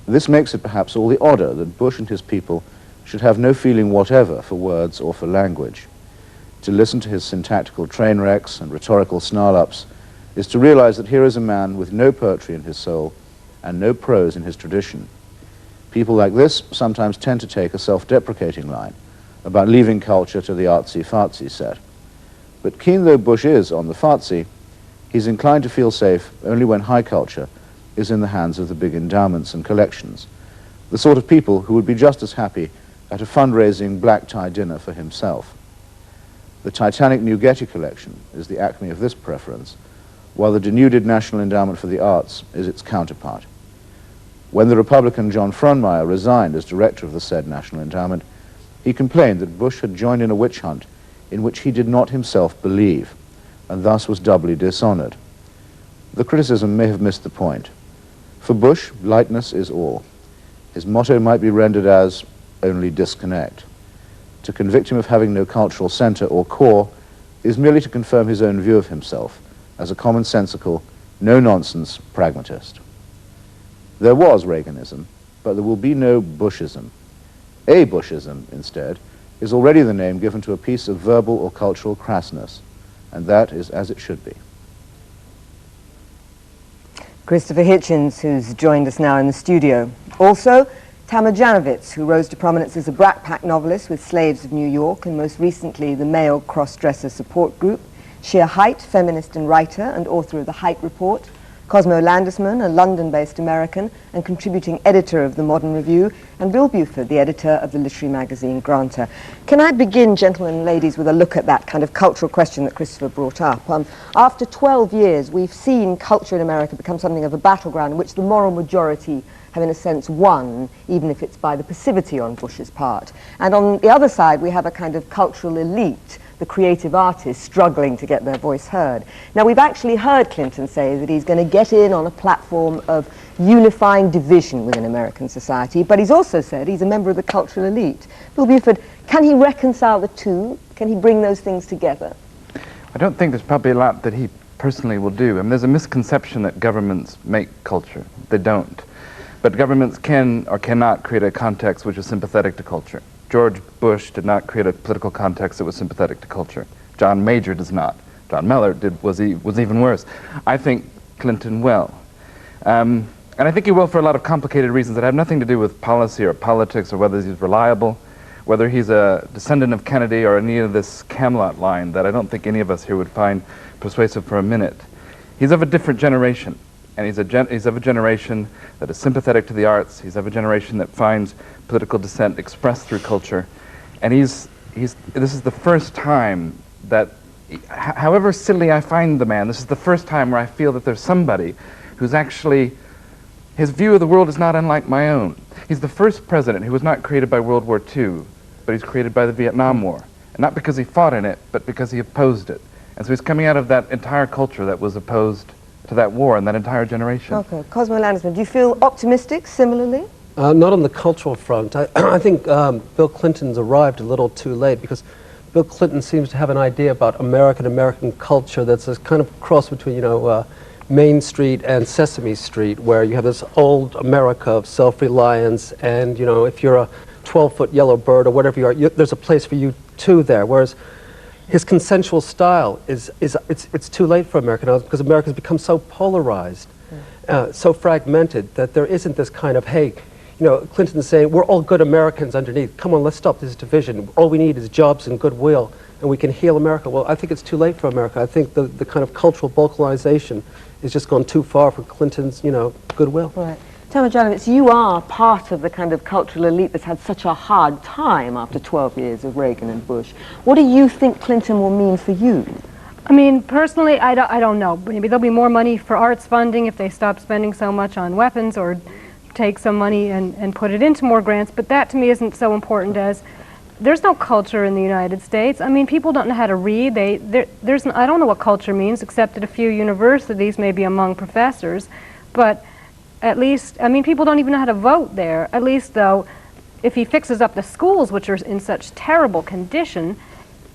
This makes it perhaps all the odder that Bush and his people should have no feeling whatever for words or for language. To listen to his syntactical train wrecks and rhetorical snarl-ups is to realize that here is a man with no poetry in his soul and no prose in his tradition. People like this sometimes tend to take a self-deprecating line about leaving culture to the artsy-fartsy set. But keen though Bush is on the fartsy, he's inclined to feel safe only when high culture is in the hands of the big endowments and collections, the sort of people who would be just as happy at a fundraising black-tie dinner for himself. The Titanic New Getty collection is the acme of this preference, while the denuded National Endowment for the Arts is its counterpart. When the Republican John Frohnmeyer resigned as director of the said National Endowment, he complained that Bush had joined in a witch hunt in which he did not himself believe, and thus was doubly dishonored. The criticism may have missed the point. For Bush, lightness is all. His motto might be rendered as, only disconnect. To convict him of having no cultural center or core is merely to confirm his own view of himself as a commonsensical, no-nonsense pragmatist. There was Reaganism, but there will be no Bushism. A Bushism, instead, is already the name given to a piece of verbal or cultural crassness, and that is as it should be. Christopher Hitchens, who's joined us now in the studio. Also, Tamar Janowitz, who rose to prominence as a Brat Pack novelist with Slaves of New York, and most recently the Male Cross-Dresser Support Group. Shea Haidt, feminist and writer, and author of The Haidt Report. Cosmo Landesman, a London-based American and contributing editor of The Modern Review, and Bill Buford, the editor of the literary magazine Granta. Can I begin, gentlemen and ladies, with a look at that kind of cultural question that Christopher brought up? After 12 years, we've seen culture in America become something of a battleground in which the moral majority have, in a sense, won, even if it's by the passivity on Bush's part. And on the other side, we have a kind of cultural elite, the creative artists struggling to get their voice heard. Now, we've actually heard Clinton say that he's going to get in on a platform of unifying division within American society, but he's also said he's a member of the cultural elite. Bill Buford, can he reconcile the two? Can he bring those things together? I don't think there's probably a lot that he personally will do. I mean, there's a misconception that governments make culture. They don't. But governments can or cannot create a context which is sympathetic to culture. George Bush did not create a political context that was sympathetic to culture. John Major does not. John Mellor was even worse. I think Clinton will. And I think he will for a lot of complicated reasons that have nothing to do with policy or politics or whether he's reliable, whether he's a descendant of Kennedy or any of this Camelot line that I don't think any of us here would find persuasive for a minute. He's of a different generation. And he's of a generation that is sympathetic to the arts. He's of a generation that finds political dissent expressed through culture. And this is the first time that, however silly I find the man, this is the first time where I feel that there's somebody who's actually, his view of the world is not unlike my own. He's the first president who was not created by World War II, but he's created by the Vietnam War. And not because he fought in it, but because he opposed it. And so he's coming out of that entire culture that was opposed to that war and that entire generation. Okay. Cosmo Landesman, do you feel optimistic similarly? Not on the cultural front. I think Bill Clinton's arrived a little too late because Bill Clinton seems to have an idea about American culture that's a kind of cross between, Main Street and Sesame Street, where you have this old America of self-reliance and, if you're a 12-foot yellow bird or whatever you are, there's a place for you too there. Whereas his consensual style it's too late for America now because America's become so polarized, so fragmented that there isn't this kind of, hey, Clinton's saying we're all good Americans underneath. Come on, let's stop this division. All we need is jobs and goodwill, and we can heal America. Well, I think it's too late for America. I think the kind of cultural balkanization has just gone too far for Clinton's, goodwill. Right. Tamar Janowitz, you are part of the kind of cultural elite that's had such a hard time after 12 years of Reagan and Bush. What do you think Clinton will mean for you? I mean, personally, I don't know. Maybe there'll be more money for arts funding if they stop spending so much on weapons or take some money and put it into more grants, but that to me isn't so important as there's no culture in the United States. I mean, people don't know how to read. I don't know what culture means except at a few universities, maybe among professors, but at least, I mean, people don't even know how to vote there. At least, though, if he fixes up the schools, which are in such terrible condition,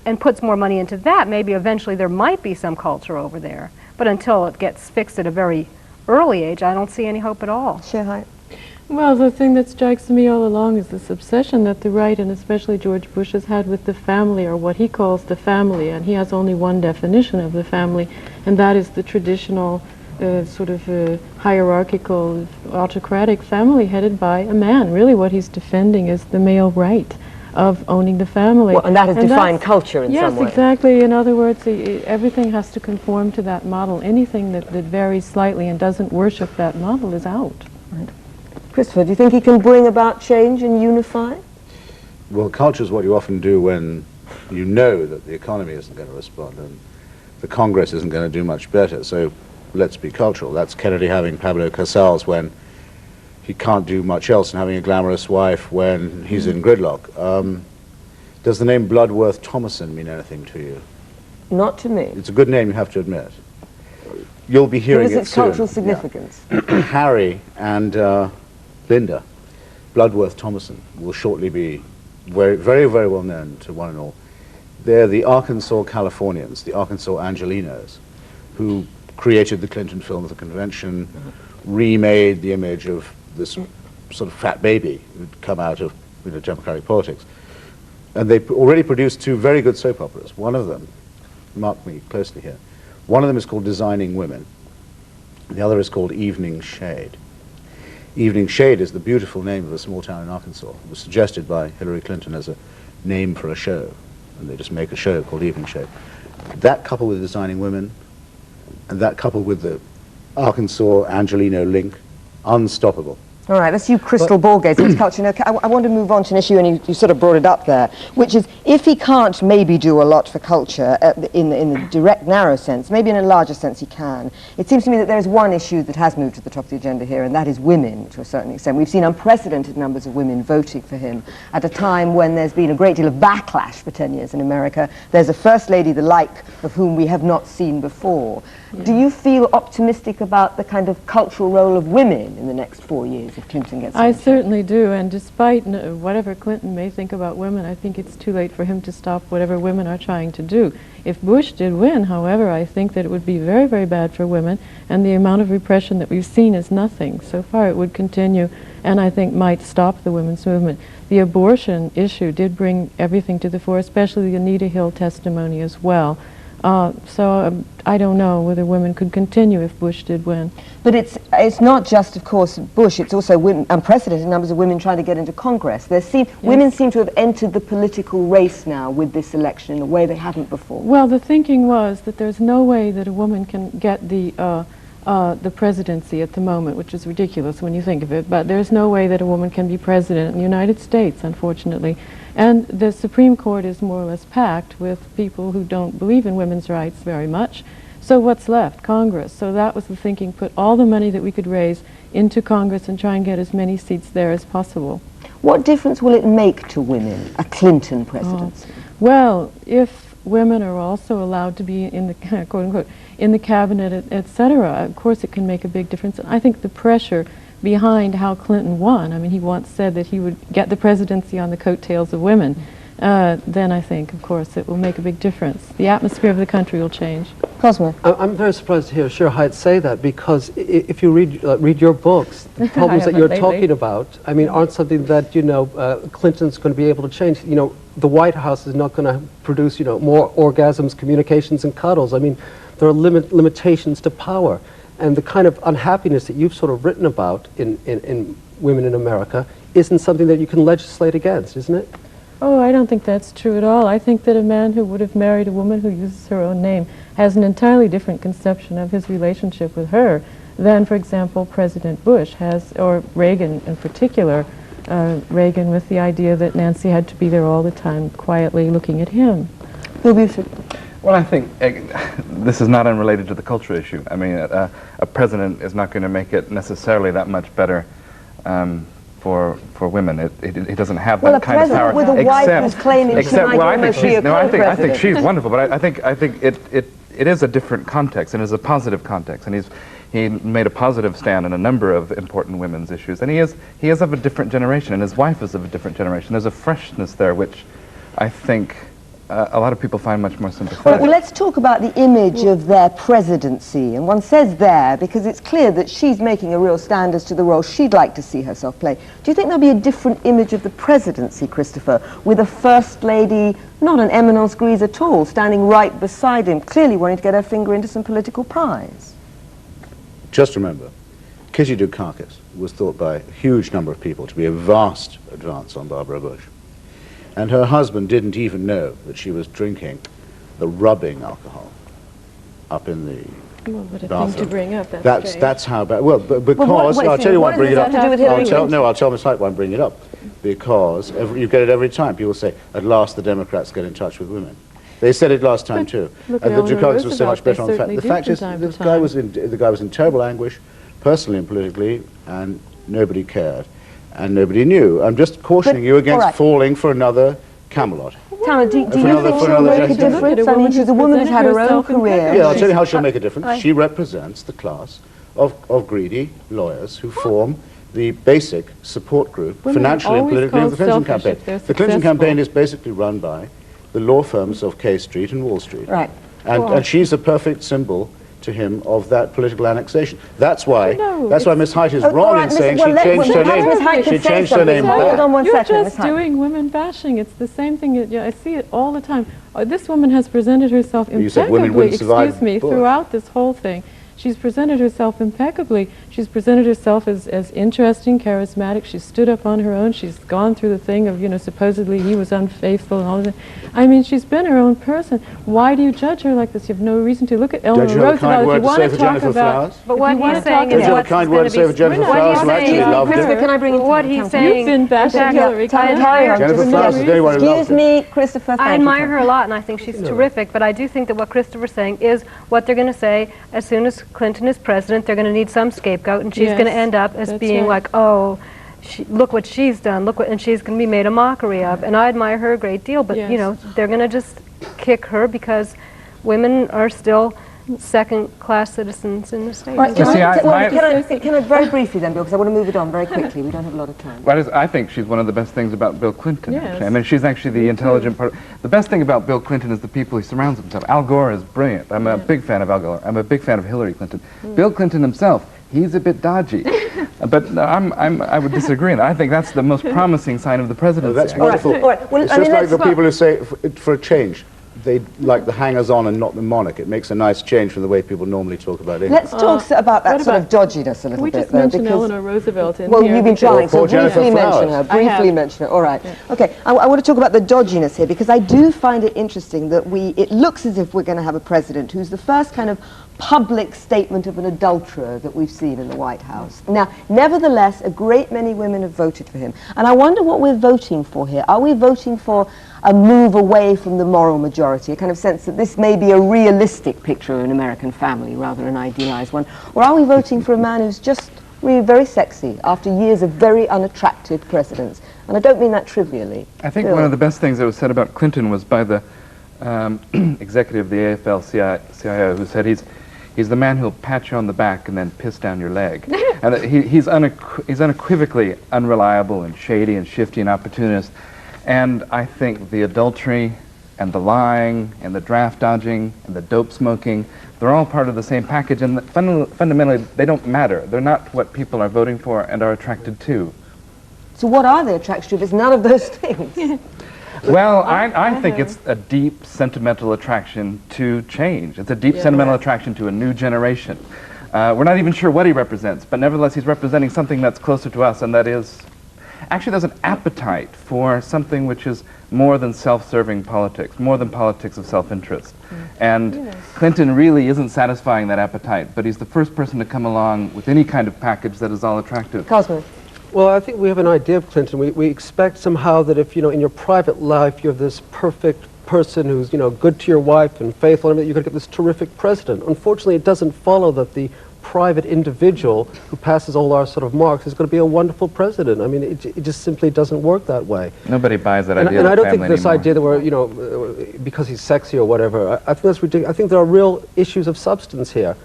and puts more money into that, maybe eventually there might be some culture over there. But until it gets fixed at a very early age, I don't see any hope at all. Shea Haidt. Well, the thing that strikes me all along is this obsession that the right, and especially George Bush, has had with the family, or what he calls the family, and he has only one definition of the family, and that is the traditional sort of hierarchical, autocratic family headed by a man. Really what he's defending is the male right of owning the family. Well, and that has defined culture in some way. Yes, exactly. In other words, everything has to conform to that model. Anything that varies slightly and doesn't worship that model is out. Right. Christopher, do you think he can bring about change and unify? Well, culture is what you often do when you know that the economy isn't going to respond and the Congress isn't going to do much better. So let's be cultural. That's Kennedy having Pablo Casals when he can't do much else and having a glamorous wife when he's in gridlock. Does the name Bloodworth Thomason mean anything to you? Not to me. It's a good name, you have to admit. You'll be hearing it soon. What is its cultural significance? Yeah. Harry and Linda, Bloodworth Thomason, will shortly be very, very well known to one and all. They're the Arkansas Californians, the Arkansas Angelinos, who created the Clinton film of the convention, remade the image of this sort of fat baby who'd come out of Democratic politics. And they already produced two very good soap operas. One of them, mark me closely here, one of them is called Designing Women. The other is called Evening Shade. Evening Shade is the beautiful name of a small town in Arkansas. It was suggested by Hillary Clinton as a name for a show, and they just make a show called Evening Shade. That coupled with Designing Women, and that coupled with the Arkansas Angelino link, unstoppable. All right, let's use crystal ball gaze into culture. Now, I want to move on to an issue, and you sort of brought it up there, which is if he can't maybe do a lot for culture in the direct, narrow sense, maybe in a larger sense he can. It seems to me that there is one issue that has moved to the top of the agenda here, and that is women, to a certain extent. We've seen unprecedented numbers of women voting for him at a time when there's been a great deal of backlash for 10 years in America. There's a First Lady, the like of whom we have not seen before. Yeah. Do you feel optimistic about the kind of cultural role of women in the next 4 years if Clinton gets I certainly do, and despite whatever Clinton may think about women, I think it's too late for him to stop whatever women are trying to do. If Bush did win, however, I think that it would be very, very bad for women, and the amount of repression that we've seen is nothing. So far it would continue, and I think might stop the women's movement. The abortion issue did bring everything to the fore, especially the Anita Hill testimony as well. I don't know whether women could continue if Bush did win. But it's not just, of course, Bush. It's also unprecedented numbers of women trying to get into Congress. Women seem to have entered the political race now with this election in a way they haven't before. Well, the thinking was that there's no way that a woman can get the presidency at the moment, which is ridiculous when you think of it, but there's no way that a woman can be president in the United States, unfortunately. And the Supreme Court is more or less packed with people who don't believe in women's rights very much. So what's left? Congress. So that was the thinking, put all the money that we could raise into Congress and try and get as many seats there as possible. What difference will it make to women, a Clinton presidency? Well, if women are also allowed to be in the, quote-unquote, in the cabinet, etc., of course it can make a big difference. I think the pressure behind how Clinton won, I mean, he once said that he would get the presidency on the coattails of women, then I think, of course, it will make a big difference. The atmosphere of the country will change. Cosmo? I'm very surprised to hear Sher Hyatt say that, because if you read your books, the problems that you're talking about, I mean, aren't something that, Clinton's going to be able to change. The White House is not going to produce, more orgasms, communications, and cuddles. I mean, there are limitations to power. And the kind of unhappiness that you've sort of written about in women in America isn't something that you can legislate against, isn't it? Oh, I don't think that's true at all. I think that a man who would have married a woman who uses her own name has an entirely different conception of his relationship with her than, for example, President Bush has, or Reagan in particular. Reagan with the idea that Nancy had to be there all the time, quietly looking at him. Well, I think this is not unrelated to the culture issue. I mean, a president is not going to make it necessarily that much better for women. It doesn't have that kind of power. With a wife who's claiming she might almost be a co-president. I think she's wonderful, but I think it is a different context, and it is a positive context, and he made a positive stand on a number of important women's issues, and he is of a different generation, and his wife is of a different generation. There's a freshness there which I think a lot of people find much more All right, sympathetic. well, let's talk about the image of their presidency. And one says there, because it's clear that she's making a real stand as to the role she'd like to see herself play. Do you think there'll be a different image of the presidency, Christopher, with a first lady, not an eminence grise at all, standing right beside him, clearly wanting to get her finger into some political pies? Just remember, Kitty Dukakis was thought by a huge number of people to be a vast advance on Barbara Bush. And her husband didn't even know that she was drinking the rubbing alcohol up in the Well, what a bathroom. thing to bring up. That's That's how bad. Well, because wait, I'll tell you why I bring it up. does that have to do with Hillary Clinton? I'll tell Miss Height why I bring it up. Because you get it every time. People say, "At last, the Democrats get in touch with women." They said it last time too. look And at the Eleanor Dukakis was so much Roosevelt, better on they the fact. certainly The do fact from is, time to the guy time. was in terrible anguish, personally and politically, and nobody cared, and nobody knew. I'm just cautioning you against all right. falling for another Camelot. Tara, do you For think another she'll make a gesture. difference? I mean, she's a woman who's had her own career. Yeah, I'll tell you how she'll make a difference. She represents the class of greedy lawyers who form the basic support group, Women are financially and always politically, of the Clinton called selfish campaign. if they're The Clinton successful. campaign is basically run by the law firms of K Street and Wall Street. Right. And she's a perfect symbol to him of that political annexation. That's why No, Miss Height is Oh, all wrong right, in Miss- saying well, she let- changed well, her perhaps Miss Height name. She could say changed her something. name Hold back. on one You're second, Miss just Height. doing women bashing. It's the same thing. I see it all the time. This woman has presented herself You said women impeccably, wouldn't survive excuse me, Bush. throughout this whole thing. She's presented herself impeccably. She's presented herself as interesting, charismatic. She's stood up on her own. She's gone through the thing of, supposedly he was unfaithful and all of that. I mean, she's been her own person. Why do you judge her like this? You have no reason to. Look at Eleanor Don't you have a kind Roosevelt. word If you to want say to for talk Jennifer about, Flowers? But if what you want he's to talk saying is Don't you have a what's kind going word to to say for be... Jennifer We're not Flowers, who talking actually about- loved Christopher, it? can I bring in What Tam? he's Tam? saying... You've been bashing Exactly. Hillary Tam, Clinton. hurry on. Jennifer Just Flowers is the only one who Excuse loved it. me, Christopher. I thank you, admire Tam. her a lot, and I think she's terrific, but I do think that what Christopher's saying is what they're going to say as soon as Clinton is president. They're going to need some scapegoat, and she's going to Yes, end up as that's being right. like, oh, look what she's done, and she's going to be made a mockery of. And I admire her a great deal, but, Yes. they're going to just kick her because women are still second-class citizens in the States. Right, You see, can I very briefly then, Bill, because I want to move it on very quickly. We don't have a lot of time. I think she's one of the best things about Bill Clinton. Yes. Actually. I mean, she's actually the intelligent part. The best thing about Bill Clinton is the people he surrounds himself. Al Gore is brilliant. I'm a big fan of Al Gore. I'm a big fan of Hillary Clinton. Bill Clinton himself, he's a bit dodgy. But no, I would disagree. I think that's the most promising sign of the Oh, presidency. that's actually. wonderful. All right. Well, It's I mean, just like let's the people who say, for a change, they like the hangers-on and not the monarch. It makes a nice change from the way people normally talk about England. Let's talk about that what sort of about- dodginess a little We bit, just though, mentioned because... Eleanor Roosevelt in Well, here. you've been trying, so Or Jennifer briefly mention Flowers. her. I have. Briefly mention her. All right. Okay. I want to talk about the dodginess here because I do find it interesting that it looks as if we're going to have a president who's the first kind of public statement of an adulterer that we've seen in the White House. Now, nevertheless, a great many women have voted for him. And I wonder what we're voting for here. Are we voting for a move away from the moral majority, a kind of sense that this may be a realistic picture of an American family rather than an idealized one? Or are we voting for a man who's just really very sexy after years of very unattractive presidents? And I don't mean that trivially. I think Bill. one of the best things that was said about Clinton was by the executive of the AFL-CIO who said he's the man who'll pat you on the back and then piss down your leg. And that he's unequivocally unreliable and shady and shifty and opportunist. And I think the adultery and the lying and the draft dodging and the dope smoking, they're all part of the same package, and fundamentally they don't matter. They're not what people are voting for and are attracted to. So what are they attracted to if it's none of those things? Well, I think it's a deep sentimental attraction to change. It's a deep sentimental attraction to a new generation. We're not even sure what he represents, but nevertheless he's representing something that's closer to us, and that is, actually there's an appetite for something which is more than self-serving politics, more than politics of self-interest. And Clinton really isn't satisfying that appetite, but he's the first person to come along with any kind of package that is all attractive. Cosmo. Well, I think we have an idea of Clinton. We expect somehow that if, in your private life you have this perfect person who's, good to your wife and faithful, and you're going to get this terrific president. Unfortunately, it doesn't follow that the private individual who passes all our sort of marks is going to be a wonderful president. I mean, it just simply doesn't work that way. Nobody buys that And, idea and of I don't think family this anymore. idea that we're, because he's sexy or whatever, I think that's ridiculous. I think there are real issues of substance here.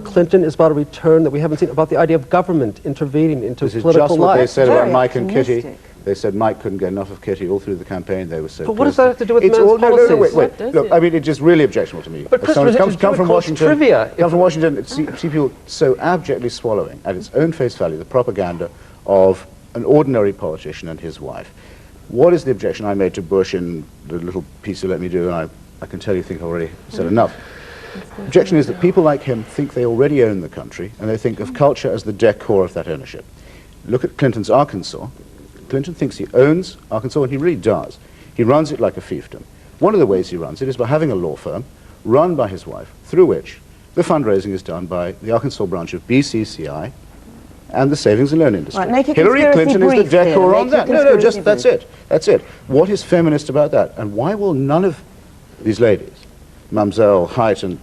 Clinton is about a return that we haven't seen, about the idea of government intervening into This is political just what life. they said Very about Mike and Kitty. optimistic. They said Mike couldn't get enough of Kitty all through the campaign. They were so. But what does that have to do with it's men's all, policies? No, wait. What does Look, it? I mean, it's just really objectionable to me. But As someone who's come from Washington, trivia. come from Washington, see people so abjectly swallowing at its own face value the propaganda of an ordinary politician and his wife. What is the objection I made to Bush in the little piece you let me do? And I can tell you think I already said enough. The objection is that people like him think they already own the country, and they think of culture as the decor of that ownership. Look at Clinton's Arkansas. Clinton thinks he owns Arkansas, and he really does. He runs it like a fiefdom. One of the ways he runs it is by having a law firm run by his wife, through which the fundraising is done by the Arkansas branch of BCCI and the savings and loan industry. Right, make a Hillary conspiracy Clinton is the brief here. decor Make on a that. No, conspiracy just that's brief. it. That's it. What is feminist about that? And why will none of these ladies, Mamselle, Haidt, and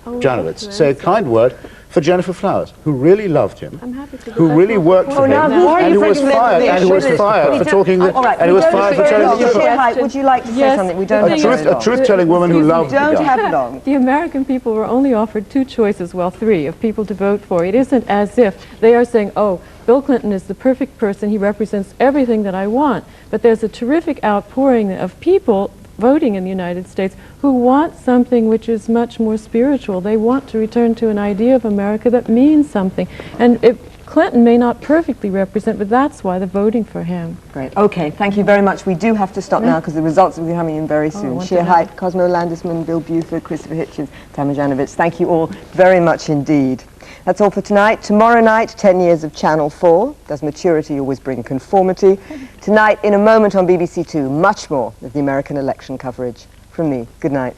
Janowitz, say a kind word for Jennifer Flowers, who really loved him, I'm happy to who really worked for him, now who are and you who was thinking fired, that and who was they fired for should- talking, all right, and who was fired for telling the truth. Haidt, would you like to say Yes, something? We don't the have thing- very long. A truth-telling woman who Excuse me. loved the Don't guy. have long. The American people were only offered 2 choices, well 3, of people to vote for. It isn't as if they are saying, oh, Bill Clinton is the perfect person, he represents everything that I want. But there's a terrific outpouring of people voting in the United States who want something which is much more spiritual. They want to return to an idea of America that means something. And Clinton may not perfectly represent, but that's why they're voting for him. Great. Okay, thank you very much. We do have to stop now because the results will be coming in very soon. what Shea the hell? Haidt, Cosmo Landisman, Bill Buford, Christopher Hitchens, Tamara Janowitz. Thank you all very much indeed. That's all for tonight. Tomorrow night, 10 years of Channel 4. Does maturity always bring conformity? Tonight, in a moment on BBC 2, much more of the American election coverage. From me, good night.